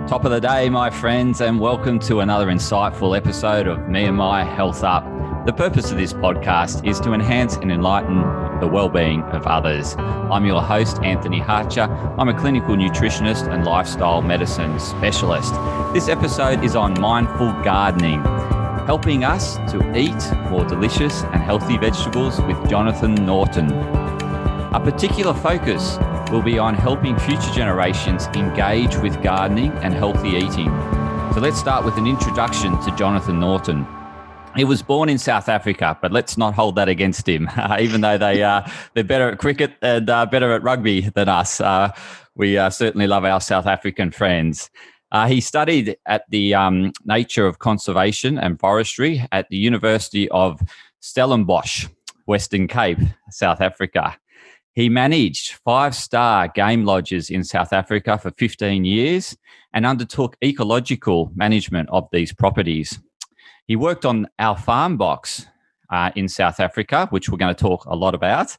Top of the day, my friends, and welcome to another insightful episode of Me and My Health Up. The purpose of this podcast is to enhance and enlighten the well-being of others. I'm your host, Anthony Hartcher. I'm a clinical nutritionist and lifestyle medicine specialist. This episode is on mindful gardening, helping us to eat more delicious and healthy vegetables with Jonathan Norton. A particular focus will be on helping future generations engage with gardening and healthy eating. So let's start with an introduction to Jonathan Norton. He was born in South Africa, but let's not hold that against him. Even though they're better at cricket and better at rugby than us, we certainly love our South African friends. He studied at the Nature of Conservation and Forestry at the University of Stellenbosch, Western Cape, South Africa. He managed 5-star game lodges in South Africa for 15 years and undertook ecological management of these properties. He worked on OurFarmBox in South Africa, which we're going to talk a lot about,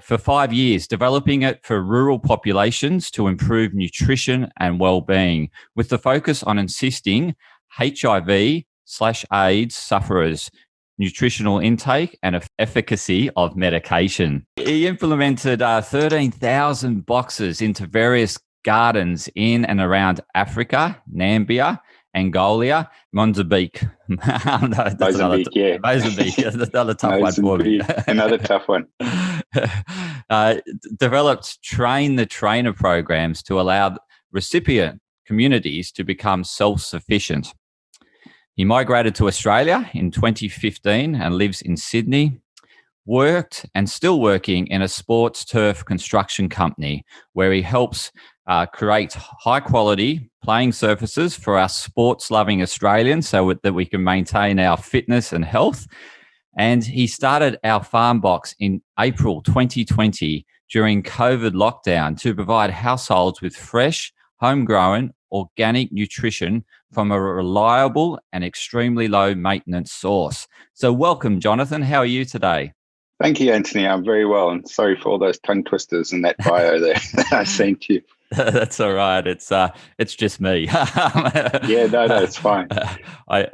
for 5 years, developing it for rural populations to improve nutrition and well-being, with the focus on assisting HIV/AIDS sufferers, nutritional intake and efficacy of medication. He implemented 13,000 boxes into various gardens in and around Africa, Namibia, Angola, Mozambique. Mozambique, yeah. Mozambique, that's another tough one for me. Another tough one. Developed train-the-trainer programs to allow recipient communities to become self-sufficient. He migrated to Australia in 2015 and lives in Sydney. Worked and still working in a sports turf construction company where he helps create high-quality playing surfaces for our sports-loving Australians so that we can maintain our fitness and health. And he started OurFarmBox in April 2020 during COVID lockdown to provide households with fresh, homegrown, organic nutrition from a reliable and extremely low maintenance source. So welcome, Jonathan. How are you today? Thank you, Anthony. I'm very well. And sorry for all those tongue twisters in that bio there I sent you. That's all right. It's just me. Yeah, no, it's fine. I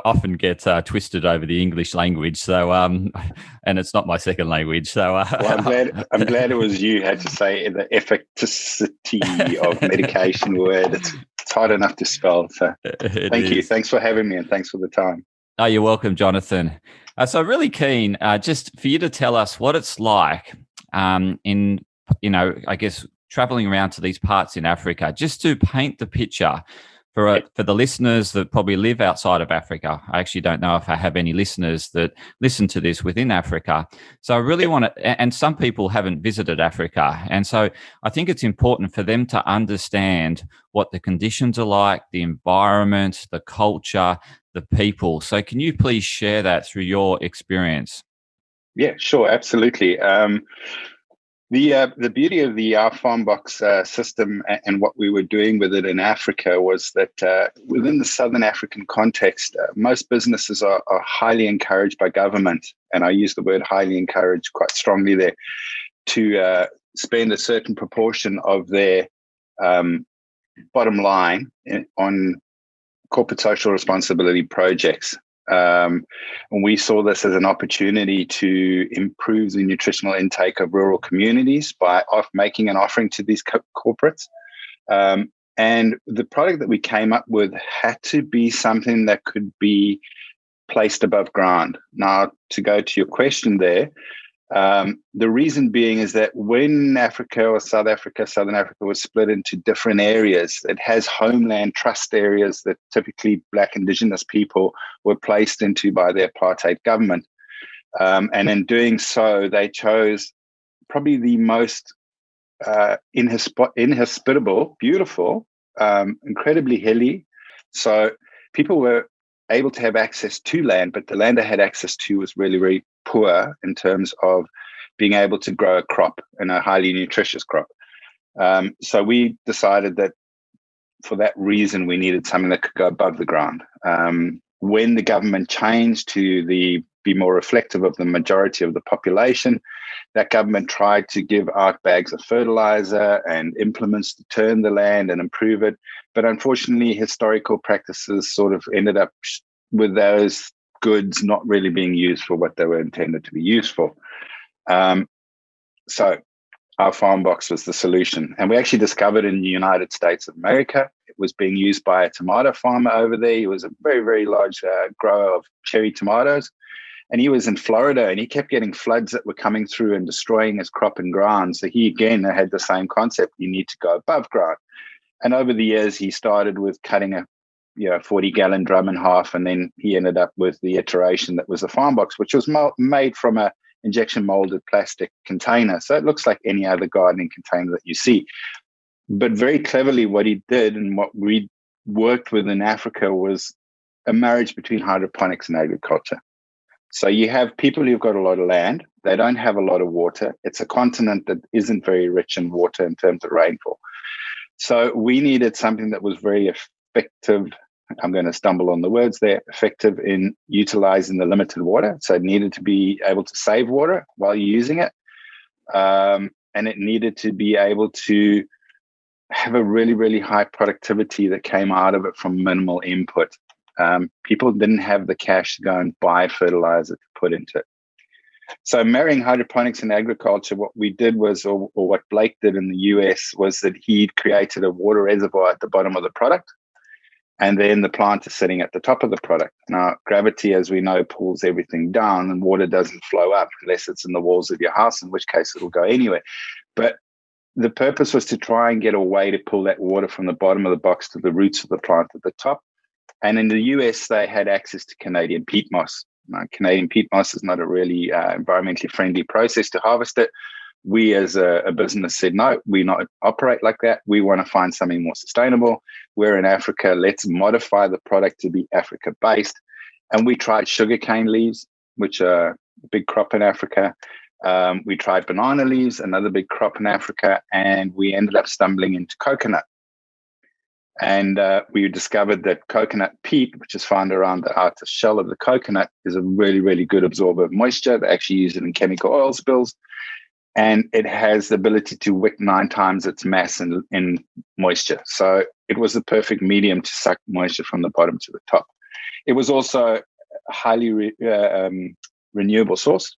often get twisted over the English language, so and it's not my second language. So well, I'm glad it was you who had to say the efficacy of medication word. It's hard enough to spell. So thank you. Thanks for having me, and thanks for the time. Oh, you're welcome, Jonathan. So really keen just for you to tell us what it's like in, I guess, traveling around to these parts in Africa, just to paint the picture for the listeners that probably live outside of Africa. I actually don't know if I have any listeners that listen to this within Africa. So I really want to, and some people haven't visited Africa. And so I think it's important for them to understand what the conditions are like, the environment, the culture, the people. So can you please share that through your experience? Yeah, sure. Absolutely. The beauty of the OurFarmBox system and what we were doing with it in Africa was that within the Southern African context, most businesses are highly encouraged by government, and I use the word highly encouraged quite strongly there, to spend a certain proportion of their bottom line on corporate social responsibility projects. And we saw this as an opportunity to improve the nutritional intake of rural communities by making an offering to these corporates. And the product that we came up with had to be something that could be placed above ground. Now, to go to your question there, the reason being is that when Africa or Southern Africa was split into different areas, it has homeland trust areas that typically Black Indigenous people were placed into by the apartheid government. And in doing so, they chose probably the most inhospitable, beautiful, incredibly hilly. So people were able to have access to land, but the land they had access to was really, really poor in terms of being able to grow a crop, and a highly nutritious crop. So we decided that for that reason, we needed something that could go above the ground. When the government changed to the be more reflective of the majority of the population. That government tried to give out bags of fertilizer and implements to turn the land and improve it. But unfortunately, historical practices sort of ended up with those goods not really being used for what they were intended to be used for. So OurFarmBox was the solution. And we actually discovered in the United States of America, it was being used by a tomato farmer over there. He was a very, very large grower of cherry tomatoes. And he was in Florida, and he kept getting floods that were coming through and destroying his crop and ground. So he, again, had the same concept. You need to go above ground. And over the years, he started with cutting a 40-gallon drum in half, and then he ended up with the iteration that was a FarmBox, which was made from a injection molded plastic container. So it looks like any other gardening container that you see. But very cleverly, what he did and what we worked with in Africa was a marriage between hydroponics and agriculture. So you have people who've got a lot of land. They don't have a lot of water. It's a continent that isn't very rich in water in terms of rainfall. So we needed something that was very effective. I'm going to stumble on the words there, effective in utilizing the limited water. So it needed to be able to save water while you're using it. And it needed to be able to have a really, really high productivity that came out of it from minimal input. People didn't have the cash to go and buy fertilizer to put into it. So marrying hydroponics and agriculture, what we did was, or what Blake did in the US, was that he'd created a water reservoir at the bottom of the product. And then the plant is sitting at the top of the product. Now, gravity, as we know, pulls everything down, and water doesn't flow up unless it's in the walls of your house, in which case it'll go anywhere. But the purpose was to try and get a way to pull that water from the bottom of the box to the roots of the plant at the top. And in the US, they had access to Canadian peat moss. Now, Canadian peat moss is not a really environmentally friendly process to harvest it. We as a business said, no, we not operate like that. We want to find something more sustainable. We're in Africa. Let's modify the product to be Africa-based. And we tried sugarcane leaves, which are a big crop in Africa. We tried banana leaves, another big crop in Africa. And we ended up stumbling into coconut. And we discovered that coconut peat, which is found around the outer shell of the coconut, is a really, really good absorber of moisture. They actually use it in chemical oil spills. And it has the ability to wick 9 times its mass in moisture. So it was the perfect medium to suck moisture from the bottom to the top. It was also a highly renewable source.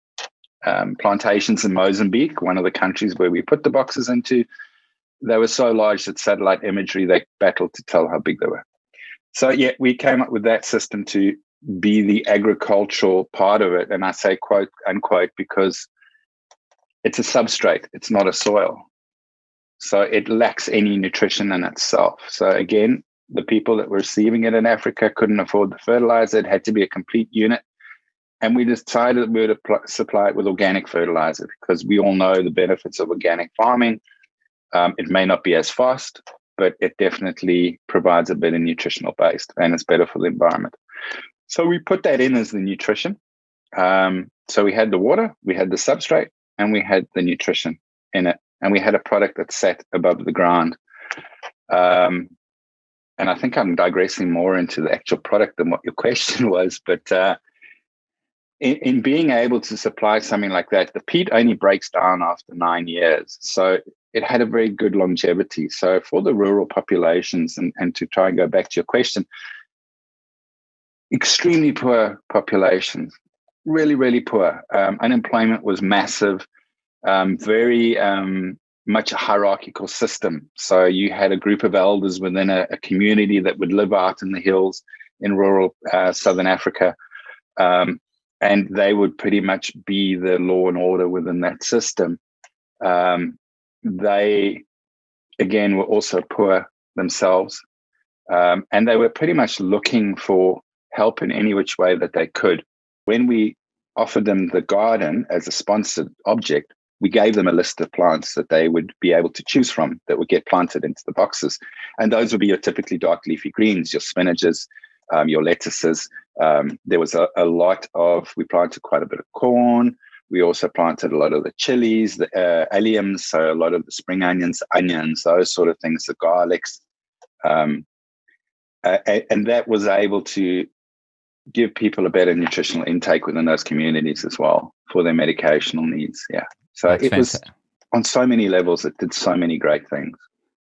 Plantations in Mozambique, one of the countries where we put the boxes into, they were so large that satellite imagery, they battled to tell how big they were. So yeah, we came up with that system to be the agricultural part of it. And I say quote unquote because it's a substrate. It's not a soil. So it lacks any nutrition in itself. So again, the people that were receiving it in Africa couldn't afford the fertilizer. It had to be a complete unit. And we decided that we would supply it with organic fertilizer because we all know the benefits of organic farming. It may not be as fast, but it definitely provides a better nutritional base and it's better for the environment. So we put that in as the nutrition. So we had the water, we had the substrate, and we had the nutrition in it. And we had a product that sat above the ground. And I think I'm digressing more into the actual product than what your question was. But in being able to supply something like that, the peat only breaks down after 9 years. So it had a very good longevity. So for the rural populations, and to try and go back to your question, extremely poor populations, really, really poor. Unemployment was massive, very much a hierarchical system. So you had a group of elders within a community that would live out in the hills in rural Southern Africa. And they would pretty much be the law and order within that system. They, again, were also poor themselves. And they were pretty much looking for help in any which way that they could. When we offered them the garden as a sponsored object, we gave them a list of plants that they would be able to choose from that would get planted into the boxes. And those would be your typically dark leafy greens, your spinaches, your lettuces. There was a lot of, we planted quite a bit of corn. We also planted a lot of the chilies, the alliums, so a lot of the spring onions, those sort of things, the garlics. And that was able to give people a better nutritional intake within those communities as well for their medicational needs. Yeah. So That's it was fantastic. on so many levels. It did so many great things.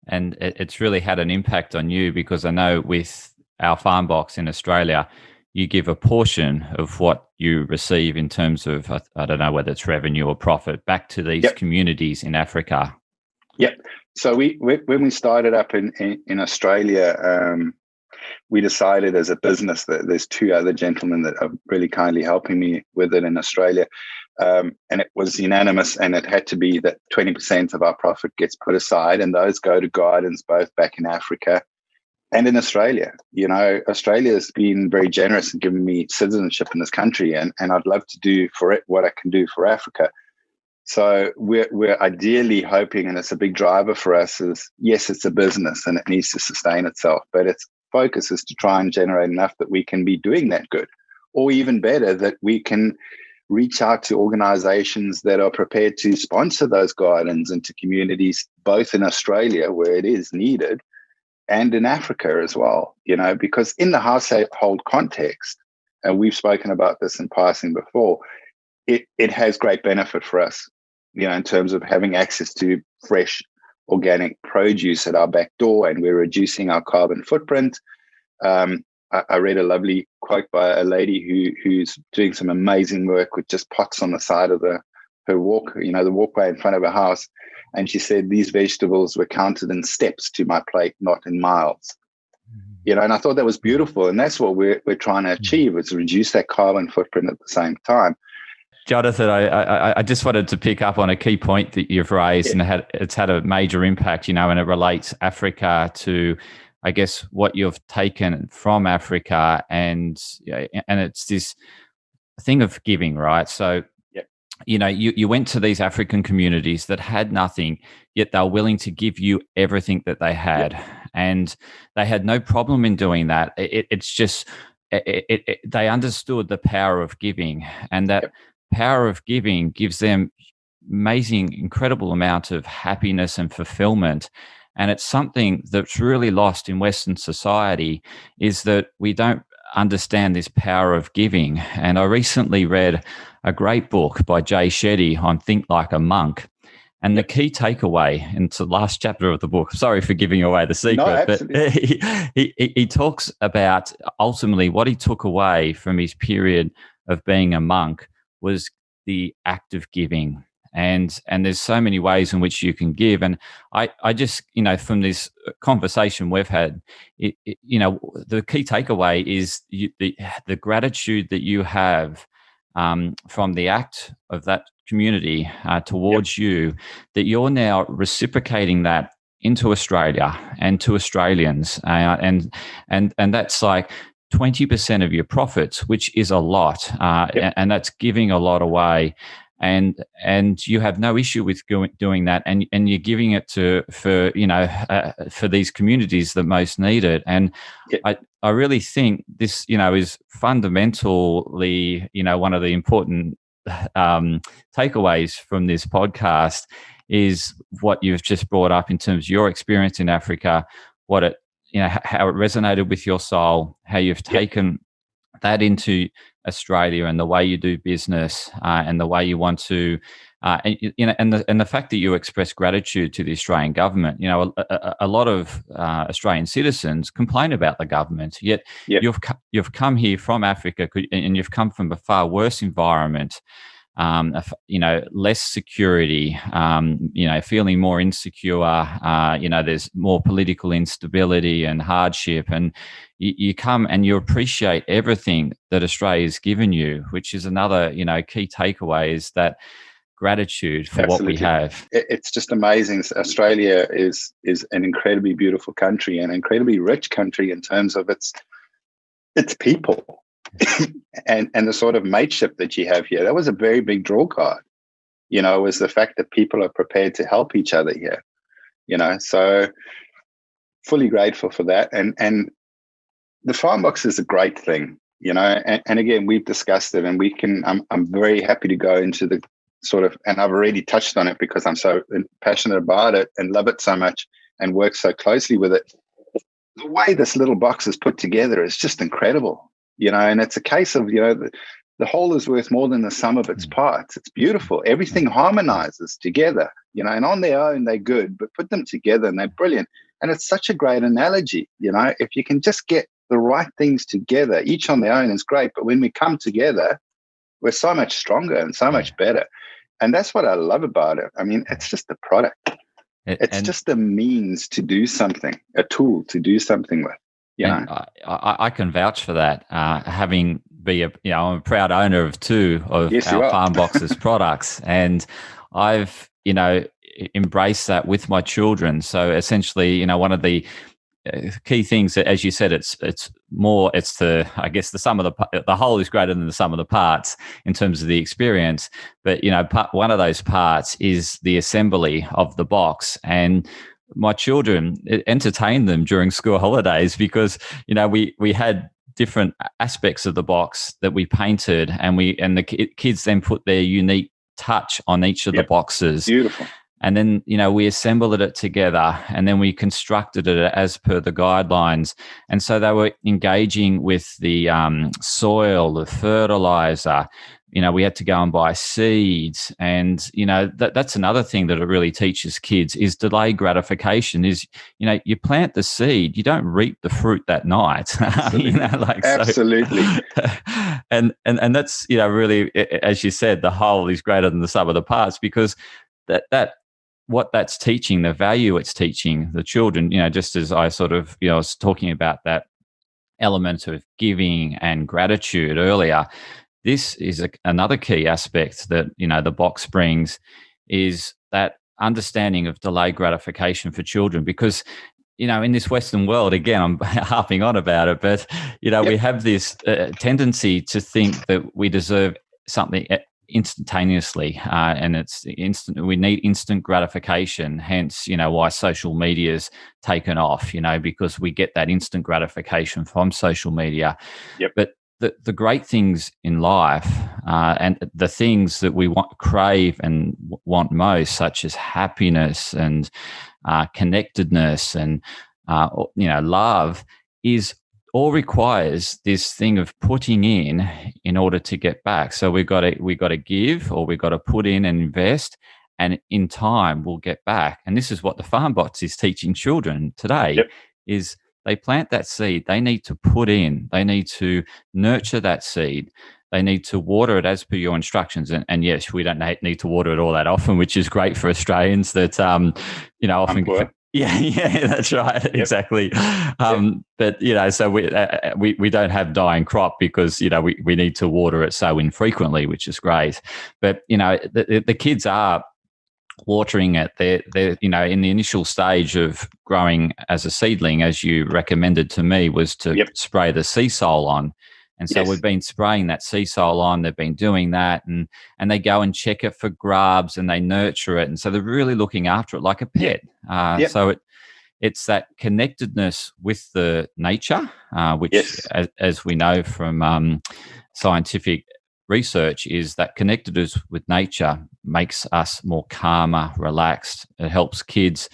And it's really had an impact on you, because I know with OurFarmBox in Australia, you give a portion of what you receive in terms of, I don't know whether it's revenue or profit, back to these communities in Africa. Yep. So when we started up in Australia, we decided as a business that there's two other gentlemen that are really kindly helping me with it in Australia. And it was unanimous, and it had to be that 20% of our profit gets put aside, and those go to gardens both back in Africa and in Australia. Australia has been very generous in giving me citizenship in this country, and I'd love to do for it what I can do for Africa. So we're ideally hoping, and it's a big driver for us, is yes, it's a business and it needs to sustain itself, but its focus is to try and generate enough that we can be doing that good, or even better, that we can reach out to organizations that are prepared to sponsor those gardens into communities, both in Australia where it is needed and in Africa as well, because in the household context, and we've spoken about this in passing before, it has great benefit for us, in terms of having access to fresh organic produce at our back door, and we're reducing our carbon footprint. I read a lovely quote by a lady who's doing some amazing work with just pots on the side of her walk, the walkway in front of her house. And she said, these vegetables were counted in steps to my plate, not in miles. And I thought that was beautiful. And that's what we're trying to achieve, is reduce that carbon footprint at the same time. Jonathan, I just wanted to pick up on a key point that you've raised, and it's had a major impact, and it relates Africa to, I guess, what you've taken from Africa, and it's this thing of giving, right? So, you went to these African communities that had nothing, yet they were willing to give you everything that they had, and they had no problem in doing that. It's just they understood the power of giving, and that power of giving gives them amazing, incredible amount of happiness and fulfillment. And it's something that's really lost in Western society, is that we don't understand this power of giving. And I recently read a great book by Jay Shetty on Think Like a Monk. And the key takeaway, and it's the last chapter of the book, sorry for giving away the secret, but he talks about ultimately what he took away from his period of being a monk was the act of giving. And there's so many ways in which you can give. And I just, from this conversation we've had, the key takeaway is the gratitude that you have from the act of that community towards you, that you're now reciprocating that into Australia and to Australians. And that's like 20% of your profits, which is a lot. And that's giving a lot away. And you have no issue with doing that, and you're giving it for these communities that most need it. And I really think this is fundamentally one of the important takeaways from this podcast, is what you've just brought up in terms of your experience in Africa, what it how it resonated with your soul, how you've taken that into Australia, and the way you do business, and the way you want to, and the fact that you express gratitude to the Australian government. A lot of Australian citizens complain about the government, yet you've come here from Africa, and you've come from a far worse environment. Less security, feeling more insecure, there's more political instability and hardship, and you come and you appreciate everything that Australia's given you, which is another, key takeaway, is that gratitude for what we have. It's just amazing. Australia is an incredibly beautiful country, and incredibly rich country in terms of its people. and the sort of mateship that you have here. That was a very big draw card, was the fact that people are prepared to help each other here, so fully grateful for that. And the FarmBox is a great thing, and again, we've discussed it, and I'm very happy to go into the sort of, and I've already touched on it because I'm so passionate about it and love it so much and work so closely with it. The way this little box is put together is just incredible. and it's a case of, the whole is worth more than the sum of its parts. It's beautiful. Everything harmonizes together, and on their own, they're good, but put them together and they're brilliant. And it's such a great analogy, if you can just get the right things together, each on their own is great. But when we come together, we're so much stronger and so much better. And that's what I love about it. I mean, it's just a product. It's just a means to do something, a tool to do something with. I can vouch for that. Having I'm a proud owner of two of our OurFarmBox's products, and I've embraced that with my children. So essentially, one of the key things that, as you said, it's the sum of the whole is greater than the sum of the parts in terms of the experience. But one of those parts is the assembly of the box, and my children, it entertained them during school holidays because we had different aspects of the box that we painted, and the kids then put their unique touch on each of the boxes. Beautiful. And then, we assembled it together, and then we constructed it as per the guidelines. And so they were engaging with the soil, the fertilizer. We had to go and buy seeds. And, that's another thing that it really teaches kids is delayed gratification is, you plant the seed, you don't reap the fruit that night. Absolutely. And that's, really, as you said, the whole is greater than the sum of the parts, because that what that's teaching, the value it's teaching the children, just as I sort of, was talking about that element of giving and gratitude earlier, this is another key aspect that, the box brings, is that understanding of delayed gratification for children. Because, in this Western world, again, I'm harping on about it, but, we have this tendency to think that we deserve something instantaneously, and it's instant. We need instant gratification. Hence, why social media's taken off. Because we get that instant gratification from social media. Yep. But the great things in life, and the things that we crave and want most, such as happiness and connectedness and love, is all requires this thing of putting in order to get back. So we got to give, or we got to put in and invest, and in time we'll get back. And this is what the OurFarmBox is teaching children today. Yep. Is they plant that seed, they need to put in, they need to nurture that seed, they need to water it as per your instructions. And yes, we don't need to water it all that often, which is great for Australians that often. Yeah, that's right. Yep. Exactly. But, so we don't have dying crop because, we need to water it so infrequently, which is great. But, the kids are watering it. They're in the initial stage of growing as a seedling, as you recommended to me, was to spray the sea sole on. And so we've been spraying that sea sole on. They've been doing that, and they go and check it for grubs, and they nurture it. And so they're really looking after it like a pet. So it's that connectedness with the nature, which, as we know from scientific research, is that connectedness with nature makes us more calmer, relaxed. It helps kids,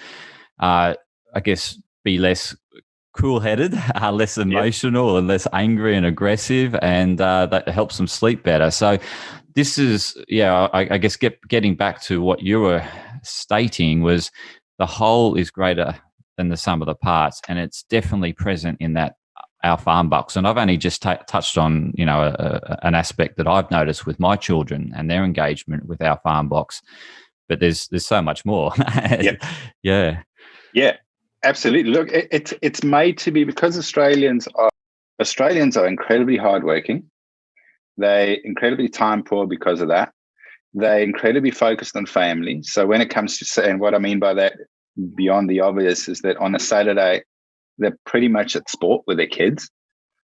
be less cool-headed, less emotional, and less angry and aggressive, and that helps them sleep better. So this is, I guess getting back to what you were stating, was the whole is greater than the sum of the parts, and it's definitely present in that OurFarmBox. And I've only just touched on, an aspect that I've noticed with my children and their engagement with OurFarmBox, but there's so much more. Yeah. Absolutely. Look, it's made to be, because Australians are incredibly hardworking. They're incredibly time poor because of that. They're incredibly focused on family. So when it comes to, and what I mean by that, beyond the obvious, is that on a Saturday, they're pretty much at sport with their kids.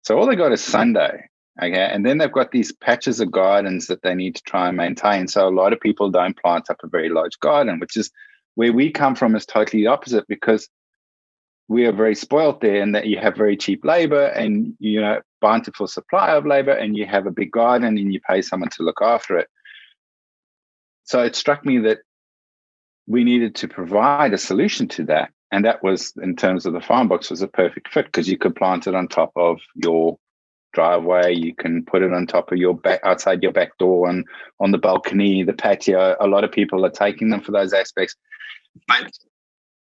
So all they got is Sunday. Okay. And then they've got these patches of gardens that they need to try and maintain. So a lot of people don't plant up a very large garden, which is where we come from, is totally the opposite, because we are very spoiled there, in that you have very cheap labor and, bountiful supply of labor, and you have a big garden and you pay someone to look after it. So it struck me that we needed to provide a solution to that. And that was, in terms of the OurFarmBox, was a perfect fit, because you could plant it on top of your driveway. You can put it on top of your back, outside your back door, and on the balcony, the patio. A lot of people are taking them for those aspects. But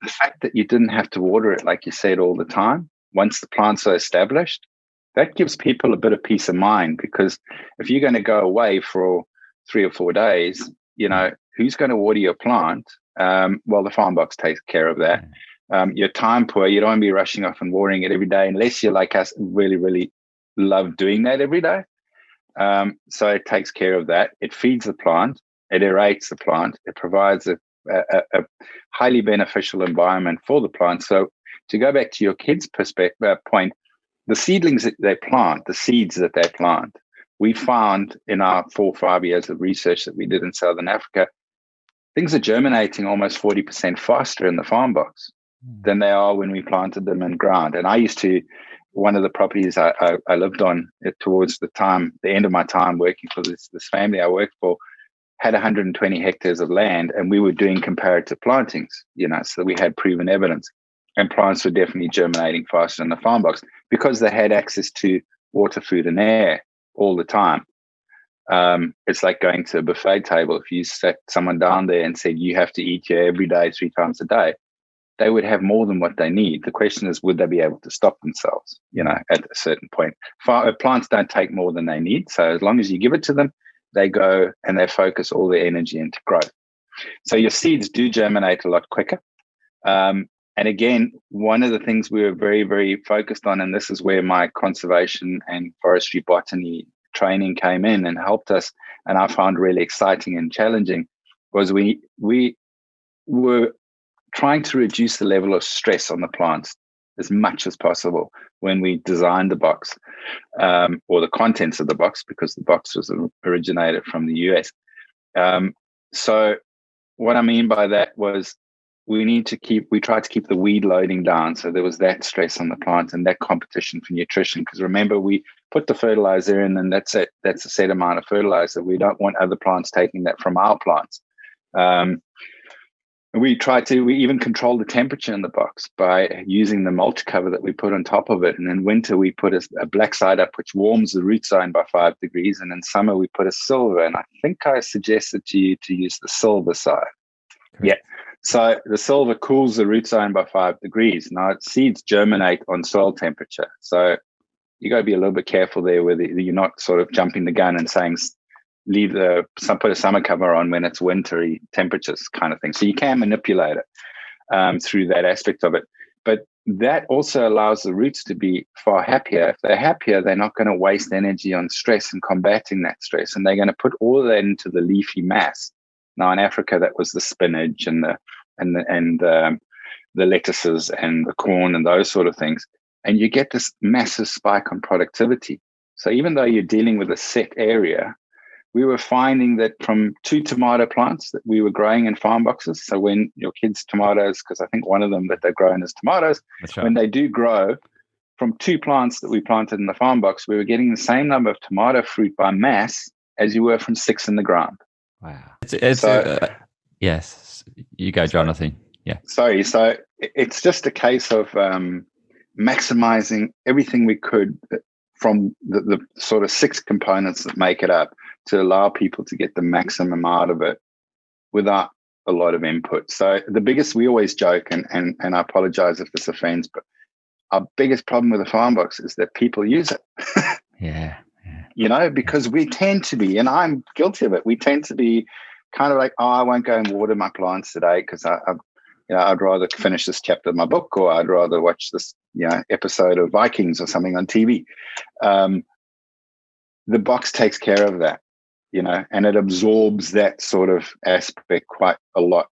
the fact that you didn't have to water it, like you said, all the time, once the plants are established, that gives people a bit of peace of mind, because if you're going to go away for 3 or 4 days, who's going to water your plant? Well, the FarmBox takes care of that. You're time poor. You don't want to be rushing off and watering it every day, unless you're like us, really, really love doing that every day. So it takes care of that. It feeds the plant. It aerates the plant. It provides a highly beneficial environment for the plant. So to go back to your kids' point, the seedlings that they plant, the seeds that they plant, we found in our 4 or 5 years of research that we did in Southern Africa, things are germinating almost 40% faster in the FarmBox than they are when we planted them in ground. And I used to, one of the properties I lived on towards the end of my time working for this family I worked for, had 120 hectares of land, and we were doing comparative plantings, so we had proven evidence. And plants were definitely germinating faster in the FarmBox because they had access to water, food, and air all the time. It's like going to a buffet table. If you sat someone down there and said, you have to eat here every day, 3 times a day, they would have more than what they need. The question is, would they be able to stop themselves, at a certain point? Plants don't take more than they need. So as long as you give it to them, they go and they focus all their energy into growth. So your seeds do germinate a lot quicker. And again, one of the things we were very, very focused on, and this is where my conservation and forestry botany training came in and helped us, and I found really exciting and challenging, was we were trying to reduce the level of stress on the plants as much as possible when we designed the box, or the contents of the box, because the box was originated from the US. So what I mean by that was we tried to keep the weed loading down. So there was that stress on the plant and that competition for nutrition. Because remember, we put the fertilizer in, and that's it. That's a set amount of fertilizer. We don't want other plants taking that from our plants. We even control the temperature in the box by using the mulch cover that we put on top of it. And in winter, we put a black side up, which warms the root zone by 5 degrees. And in summer, we put a silver. And I think I suggested to you to use the silver side. Correct. Yeah. So the silver cools the root zone by 5 degrees. Now, seeds germinate on soil temperature. So you got to be a little bit careful there whether you're not sort of jumping the gun and saying, put a summer cover on when it's wintry temperatures kind of thing. So you can manipulate it through that aspect of it. But that also allows the roots to be far happier. If they're happier, they're not going to waste energy on stress and combating that stress. And they're going to put all of that into the leafy mass. Now in Africa, that was the spinach and the lettuces and the corn and those sort of things. And you get this massive spike on productivity. So even though you're dealing with a set area, we were finding that from 2 tomato plants that we were growing in farm boxes. So when your kids' tomatoes, because I think one of them that they're growing is tomatoes, right. When they do grow, from 2 plants that we planted in the farm box, we were getting the same number of tomato fruit by mass as you were from 6 in the ground. Wow. Yes. You go, Jonathan. Yeah. Sorry. So it's just a case of maximizing everything we could from the sort of 6 components that make it up to allow people to get the maximum out of it without a lot of input. So the biggest, we always joke, and I apologize if this offends, but our biggest problem with the farm box is that people use it. Yeah. Because we tend to be, and I'm guilty of it, we tend to be kind of like, I won't go and water my plants today because I'd rather finish this chapter of my book, or I'd rather watch this episode of Vikings or something on TV. The box takes care of that, and it absorbs that sort of aspect quite a lot,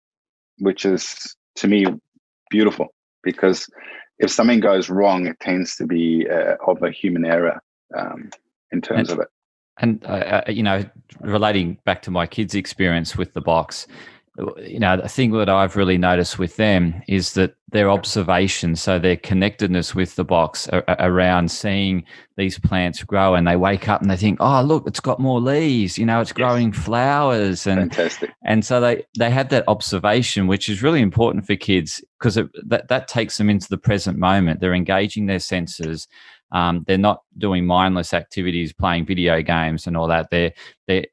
which is, to me, beautiful, because if something goes wrong, it tends to be of a human error in terms of it. And, relating back to my kids' experience with the box, the thing that I've really noticed with them is that their observation, so their connectedness with the box around seeing these plants grow, and they wake up and they think, oh, look, it's got more leaves, it's growing flowers. And fantastic. And so they have that observation, which is really important for kids, because that takes them into the present moment. They're engaging their senses. They're not doing mindless activities, playing video games and all that. They're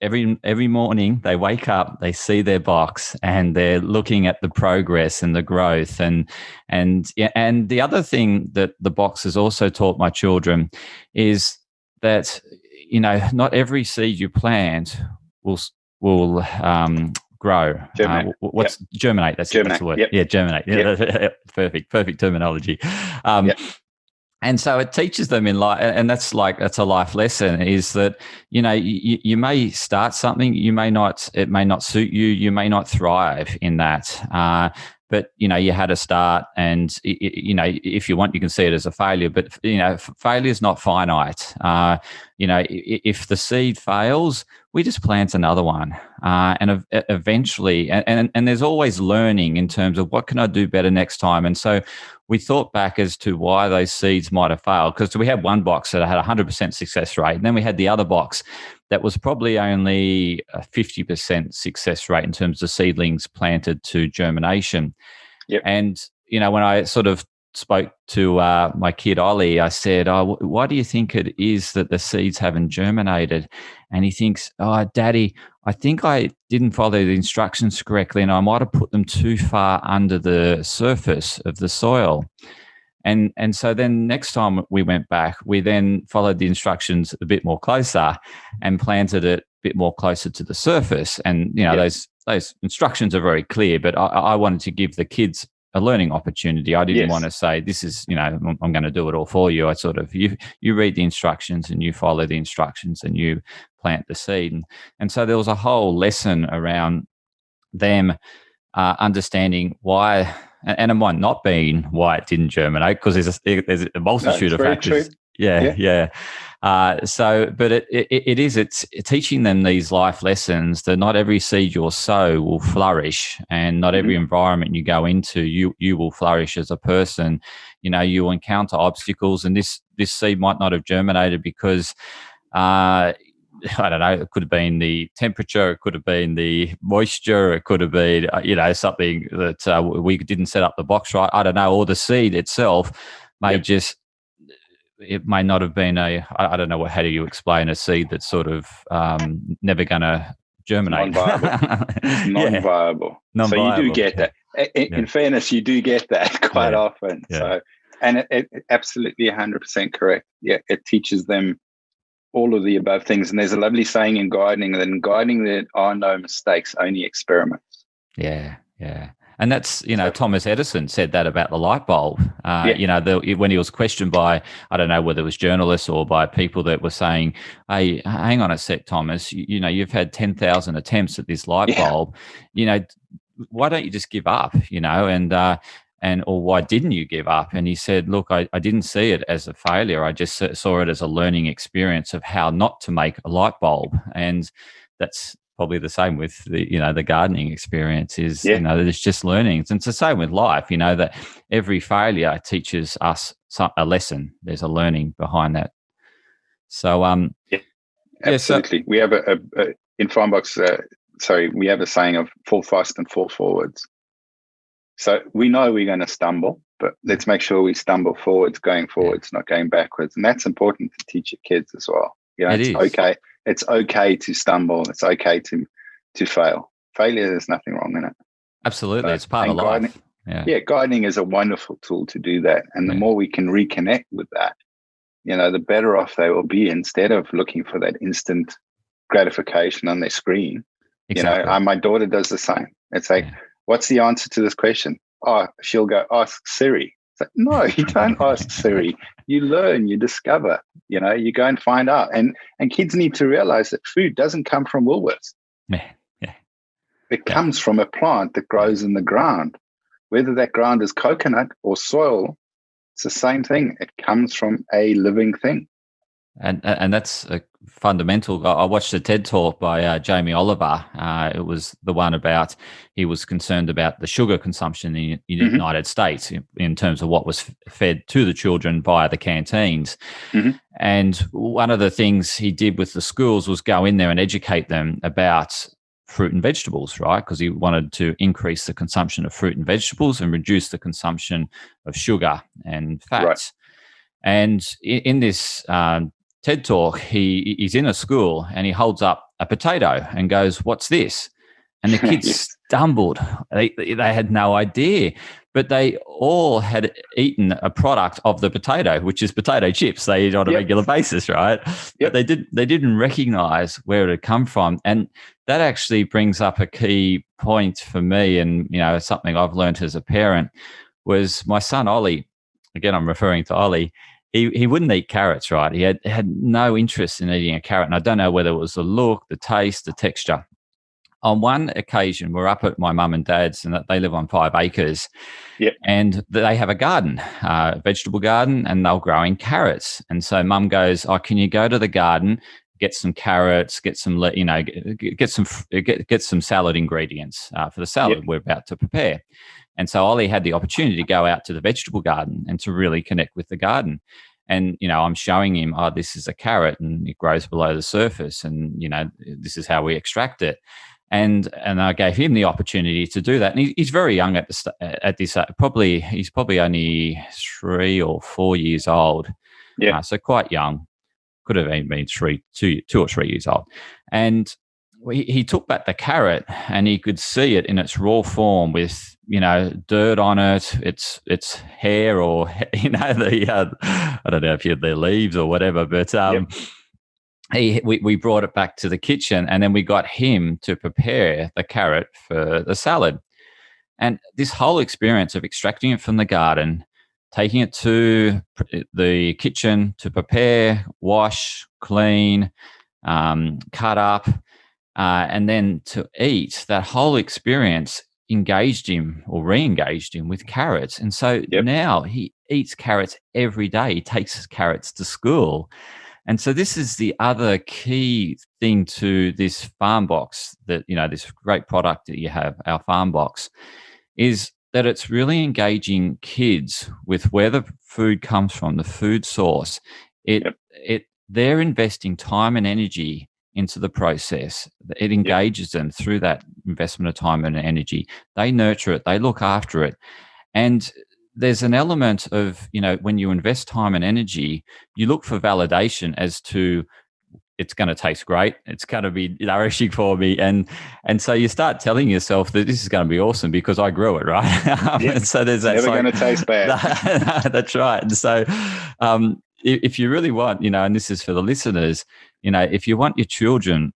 every morning they wake up, they see their box, and they're looking at the progress and the growth. And the other thing that the box has also taught my children is that, not every seed you plant will grow. Germinate. Germinate? That's germinate. the word. Yep. Yeah, germinate. Yeah, Yep. Perfect terminology. Yep. And so it teaches them in life, and that's a life lesson, is that, you may start something, it may not suit you, you may not thrive in that. But, you had to start, and, if you want, you can see it as a failure, but, failure is not finite. If the seed fails, we just plant another one. And eventually, and there's always learning in terms of what can I do better next time. And so we thought back as to why those seeds might have failed, because we had one box that had a 100% success rate. And then we had the other box that was probably only a 50% success rate in terms of seedlings planted to germination. Yep. And, when I sort of spoke to my kid, Ollie, I said, why do you think it is that the seeds haven't germinated? And he thinks, Daddy, I think I didn't follow the instructions correctly, and I might have put them too far under the surface of the soil. And so then next time we went back, we then followed the instructions a bit more closer and planted it a bit more closer to the surface. And, those instructions are very clear, but I wanted to give the kids a learning opportunity. I didn't want to say, this is, I'm going to do it all for you. I sort of, you read the instructions and you follow the instructions and you plant the seed. And so there was a whole lesson around them understanding why, and it might not be why it didn't germinate, because there's a multitude of factors. True. Yeah. But it's teaching them these life lessons that not every seed you sow will flourish, and not every environment you go into, you will flourish as a person. You will encounter obstacles, and this seed might not have germinated because, I don't know, it could have been the temperature, it could have been the moisture, it could have been, something that we didn't set up the box right. I don't know, or the seed itself may it may not have been I don't know, how do you explain a seed that's sort of never going to germinate? Non-viable. So you do get that. In fairness, you do get that quite often. Yeah. So, and it absolutely 100% correct. Yeah, it teaches them all of the above things. And there's a lovely saying in gardening that in gardening there are no mistakes, only experiments. Yeah. And that's, Thomas Edison said that about the light bulb. When he was questioned by, I don't know whether it was journalists or by people that were saying, hey, hang on a sec, Thomas, you've had 10,000 attempts at this light bulb. Why don't you just give up, or why didn't you give up? And he said, look, I didn't see it as a failure. I just saw it as a learning experience of how not to make a light bulb. And that's probably the same with the gardening experience is, there's just learning. And it's the same with life, that every failure teaches us a lesson. There's a learning behind that. So, absolutely. We have in FarmBox, we have a saying of fall fast and fall forwards. So we know we're going to stumble, but let's make sure we stumble forwards, going forwards, not going backwards. And that's important to teach your kids as well. It's okay. It's okay to stumble. It's okay to fail. Failure, there's nothing wrong in it. Absolutely. It's part of life. Gardening is a wonderful tool to do that. And the more we can reconnect with that, the better off they will be, instead of looking for that instant gratification on their screen. Exactly. My daughter does the same. It's like, what's the answer to this question? Oh, she'll go, ask Siri. It's like, no, you don't ask Siri. You learn, you discover, you go and find out. And kids need to realize that food doesn't come from Woolworths. It comes from a plant that grows in the ground. Whether that ground is coconut or soil, it's the same thing. It comes from a living thing. And that's a fundamental. I watched a TED talk by Jamie Oliver. It was the one about, he was concerned about the sugar consumption in the United States in terms of what was fed to the children via the canteens. And one of the things he did with the schools was go in there and educate them about fruit and vegetables, right? Because he wanted to increase the consumption of fruit and vegetables and reduce the consumption of sugar and fats. And in this TED talk, he's in a school and he holds up a potato and goes, "What's this?" And the kids Yes. stumbled. They had no idea, but they all had eaten a product of the potato, which is potato chips. They eat on a regular basis, right? But they didn't recognize where it had come from. And that actually brings up a key point for me, and something I've learned as a parent was my son Ollie. Again, I'm referring to Ollie. He wouldn't eat carrots, right? He had no interest in eating a carrot. And I don't know whether it was the look, the taste, the texture. On one occasion, we're up at my mum and dad's, and they live on 5 acres. Yep. And they have a garden, a vegetable garden, and they're growing carrots. And so mum goes, "Oh, can you go to the garden, get some carrots, get some salad ingredients for the salad we're about to prepare." And so Ollie had the opportunity to go out to the vegetable garden and to really connect with the garden. And, I'm showing him, "Oh, this is a carrot and it grows below the surface. And, this is how we extract it." And I gave him the opportunity to do that. And he's very young at this. He's probably only 3 or 4 years old. Yeah. So quite young. Could have even been 2 or 3 years old. And he took back the carrot and he could see it in its raw form with, dirt on it, its hair, or, I don't know if you had their leaves or whatever, but we brought it back to the kitchen, and then we got him to prepare the carrot for the salad. And this whole experience of extracting it from the garden, taking it to the kitchen to prepare, wash, clean, cut up, and then to eat, that whole experience engaged him or re-engaged him with carrots. And so now he eats carrots every day. He takes carrots to school. And so this is the other key thing to this FarmBox, that, this great product that you have, our FarmBox, is that it's really engaging kids with where the food comes from, the food source. They're investing time and energy into the process. It engages them through that investment of time and energy. They nurture it, they look after it. And there's an element of, when you invest time and energy, you look for validation as to, it's going to taste great, it's going to be nourishing for me, and so you start telling yourself that this is going to be awesome because I grew it, right? And so there's that. Never going to taste bad. That's right. And so if you really want, and this is for the listeners, if you want your children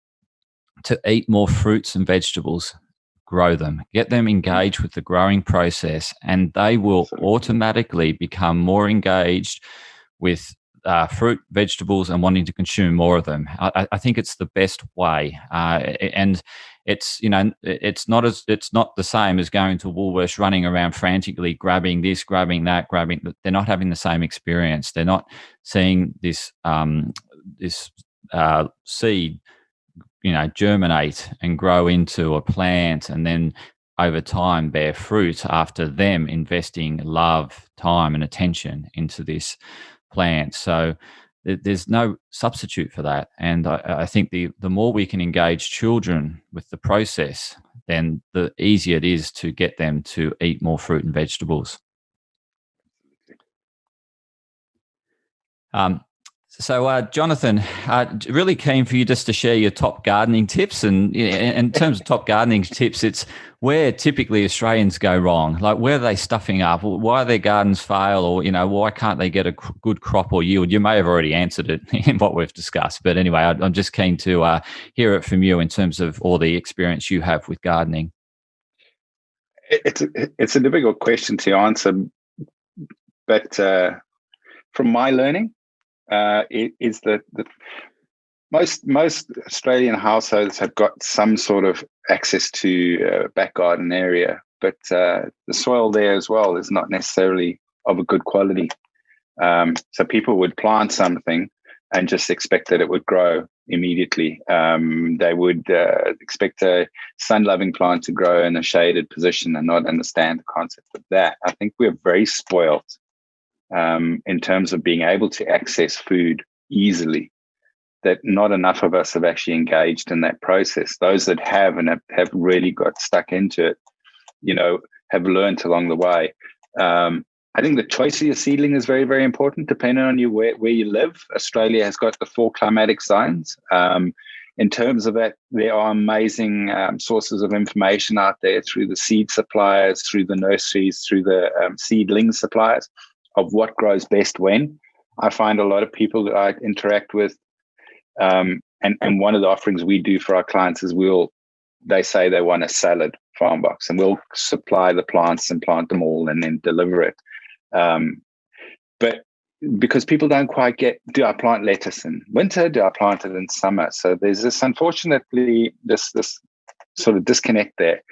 to eat more fruits and vegetables, grow them, get them engaged with the growing process, and they will automatically become more engaged with fruit, vegetables, and wanting to consume more of them. I think it's the best way, and it's it's not the same as going to Woolworths, running around frantically grabbing this, grabbing that, They're not having the same experience. They're not seeing this seed germinate and grow into a plant, and then over time bear fruit after them investing love, time, and attention into this plant. So there's no substitute for that. And I think the more we can engage children with the process, then the easier it is to get them to eat more fruit and vegetables. So, Jonathan, really keen for you just to share your top gardening tips. And in terms of top gardening tips, it's where typically Australians go wrong. Like, where are they stuffing up? Why their gardens fail? Or, why can't they get a good crop or yield? You may have already answered it in what we've discussed. But anyway, I'm just keen to hear it from you in terms of all the experience you have with gardening. It's a difficult question to answer. But from my learning, it is that most Australian households have got some sort of access to a back garden area, but the soil there as well is not necessarily of a good quality. So people would plant something and just expect that it would grow immediately. They would expect a sun-loving plant to grow in a shaded position and not understand the concept of that. I think we're very spoiled in terms of being able to access food easily, that not enough of us have actually engaged in that process. Those that have and have really got stuck into it, have learned along the way. I think the choice of your seedling is very, very important, depending on where you live. Australia has got the 4 climatic zones. In terms of that, there are amazing sources of information out there through the seed suppliers, through the nurseries, through the seedling suppliers of what grows best when. I find a lot of people that I interact with, and one of the offerings we do for our clients is they say they want a salad farm box, and we'll supply the plants and plant them all and then deliver it. But because people don't quite get, do I plant lettuce in winter? Do I plant it in summer? So there's this, unfortunately, this sort of disconnect there.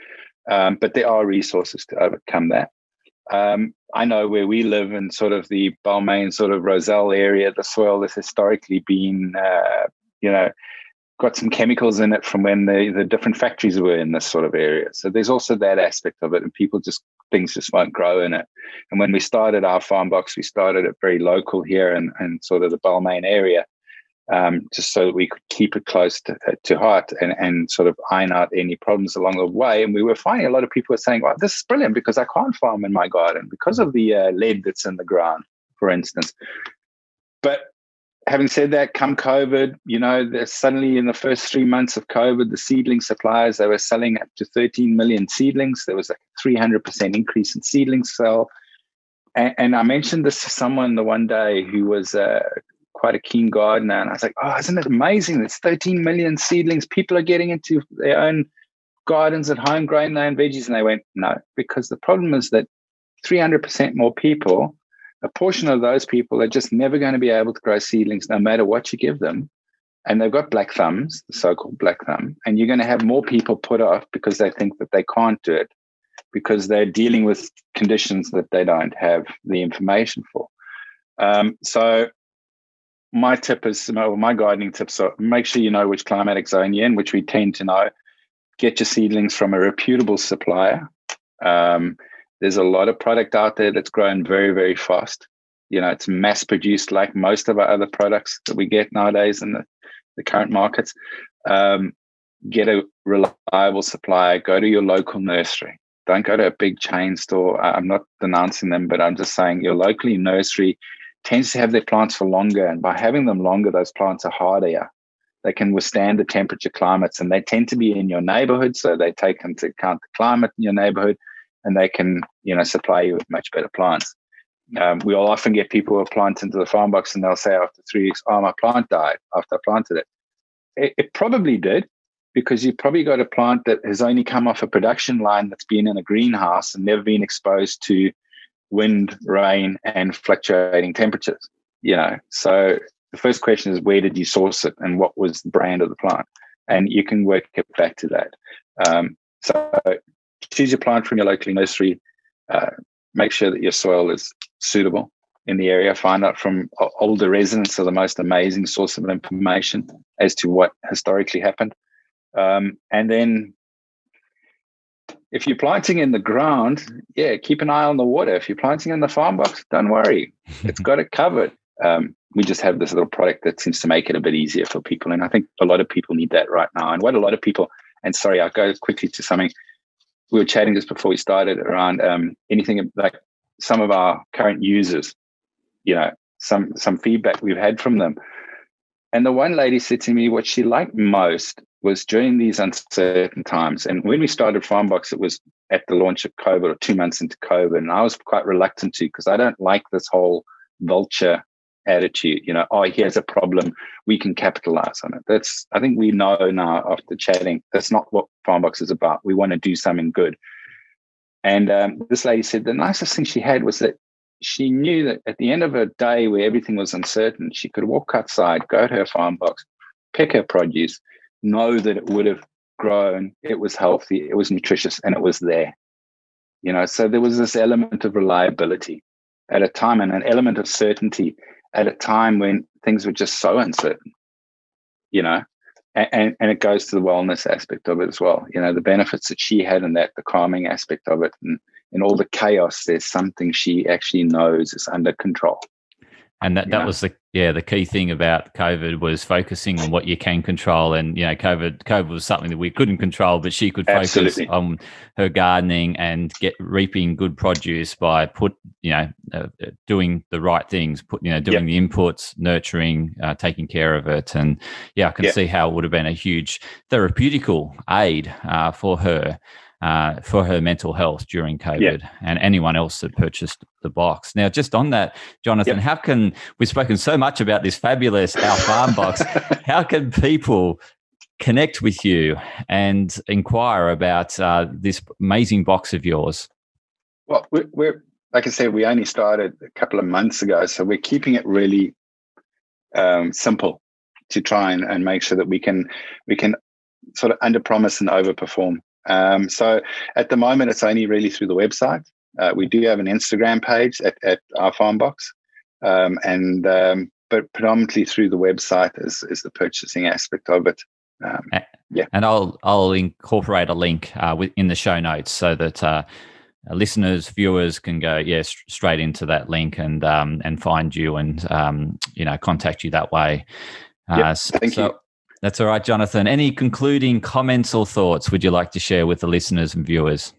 But there are resources to overcome that. I know where we live in sort of the Balmain, sort of Roselle area, the soil has historically been, got some chemicals in it from when the different factories were in this sort of area. So there's also that aspect of it, and things just won't grow in it. And when we started our farm box, we started it very local here and sort of the Balmain area, just so that we could keep it close to heart and sort of iron out any problems along the way. And we were finding a lot of people were saying, well, this is brilliant because I can't farm in my garden because of the lead that's in the ground, for instance. But having said that, come COVID, suddenly in the first 3 months of COVID, the seedling suppliers, they were selling up to 13 million seedlings. There was like a 300% increase in seedlings sale. And I mentioned this to someone the one day who was quite a keen gardener. And I was like, oh, isn't it amazing? There's 13 million seedlings. People are getting into their own gardens at home, growing their own veggies. And they went, no, because the problem is that 300% more people, a portion of those people are just never going to be able to grow seedlings no matter what you give them. And they've got black thumbs, the so-called black thumb. And you're going to have more people put off because they think that they can't do it because they're dealing with conditions that they don't have the information for. So my gardening tips are make sure you know which climatic zone you're in, which we tend to know. Get your seedlings from a reputable supplier. There's a lot of product out there that's grown very, very fast. It's mass produced like most of our other products that we get nowadays in the current markets. Get a reliable supplier. Go to your local nursery. Don't go to a big chain store. I'm not denouncing them, but I'm just saying your local nursery tends to have their plants for longer. And by having them longer, those plants are hardier. They can withstand the temperature climates, and they tend to be in your neighborhood. So they take into account the climate in your neighborhood, and they can, supply you with much better plants. We'll often get people who plant into the farm box and they'll say after 3 weeks, oh, my plant died after I planted it. It probably did, because you've probably got a plant that has only come off a production line that's been in a greenhouse and never been exposed to wind, rain, and fluctuating temperatures. So the first question is, where did you source it and what was the brand of the plant? And you can work it back to that. So choose your plant from your local nursery. Make sure that your soil is suitable in the area. Find out from older residents are the most amazing source of information as to what historically happened. And then if you're planting in the ground, keep an eye on the water. If you're planting in the farm box, don't worry. It's got it covered. We just have this little product that seems to make it a bit easier for people. And I think a lot of people need that right now. And what a lot of people, and sorry, I'll go quickly to something. We were chatting just before we started around anything like some of our current users, some feedback we've had from them. And the one lady said to me what she liked most was during these uncertain times. And when we started FarmBox, it was at the launch of COVID or 2 months into COVID. And I was quite reluctant to, because I don't like this whole vulture attitude, here's a problem, we can capitalize on it. I think we know now after chatting, that's not what FarmBox is about. We want to do something good. And this lady said the nicest thing she had was that she knew that at the end of a day where everything was uncertain, she could walk outside, go to her FarmBox, pick her produce, know that it would have grown, it was healthy, it was nutritious, and it was there. So there was this element of reliability at a time, and an element of certainty at a time when things were just so uncertain, and it goes to the wellness aspect of it as well. The benefits that she had in that, the calming aspect of it, and in all the chaos, there's something she actually knows is under control. And that was the key thing about COVID was focusing on what you can control. And, COVID was something that we couldn't control, but she could focus on her gardening and reaping good produce by doing the right things, doing the inputs, nurturing, taking care of it. And I can see how it would have been a huge therapeutical aid for her mental health during COVID, and anyone else that purchased the box. Now, just on that, Jonathan, we've spoken so much about this fabulous Our Farm Box. How can people connect with you and inquire about this amazing box of yours? Well, we're like I said, we only started a couple of months ago, so we're keeping it really simple to try and make sure that we can sort of underpromise and overperform. So at the moment, it's only really through the website. We do have an Instagram page at OurFarmBox, but predominantly through the website is the purchasing aspect of it. And I'll incorporate a link in the show notes so that listeners, viewers can go straight into that link and find you and contact you that way. Thank you. That's all right, Jonathan. Any concluding comments or thoughts would you like to share with the listeners and viewers?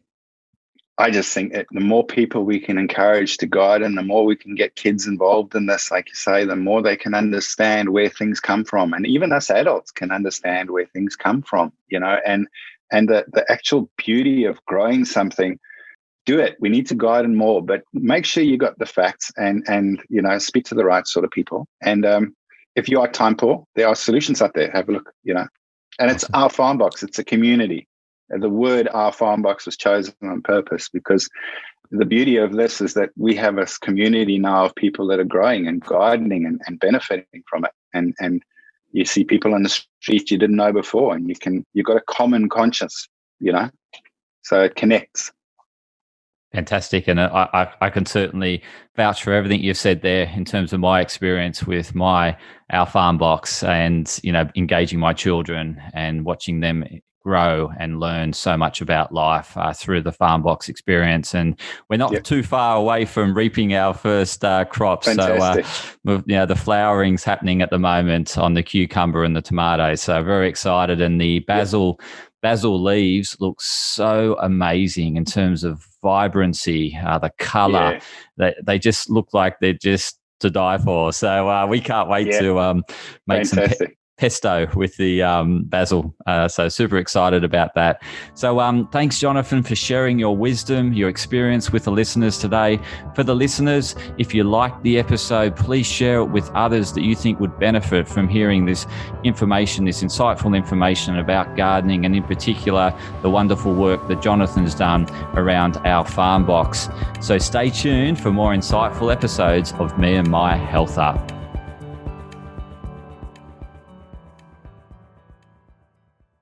I just think that the more people we can encourage to guide, and the more we can get kids involved in this, like you say, the more they can understand where things come from. And even us adults can understand where things come from, and the actual beauty of growing something. Do it. We need to guide them more, but make sure you got the facts and speak to the right sort of people. And if you are time poor, there are solutions out there. Have a look, and it's Our Farm Box. It's a community. The word Our Farm Box was chosen on purpose because the beauty of this is that we have a community now of people that are growing and gardening and benefiting from it. And you see people on the street you didn't know before, and you've got a common conscience, so it connects. Fantastic. And I can certainly vouch for everything you've said there in terms of my experience with Our Farm Box and, engaging my children and watching them grow and learn so much about life through the Farm Box experience. And we're not too far away from reaping our first crops. Fantastic. So, the flowering's happening at the moment on the cucumber and the tomatoes. So very excited. And the basil leaves look so amazing in terms of vibrancy, the color. They just look like they're just to die for. So we can't wait to make Fantastic. some pesto with the basil. So super excited about that. So thanks, Jonathan, for sharing your wisdom, your experience with the listeners today. For the listeners, if you liked the episode, please share it with others that you think would benefit from hearing this information, this insightful information about gardening, and in particular, the wonderful work that Jonathan's done around Our Farm Box. So stay tuned for more insightful episodes of Me and My Health Up.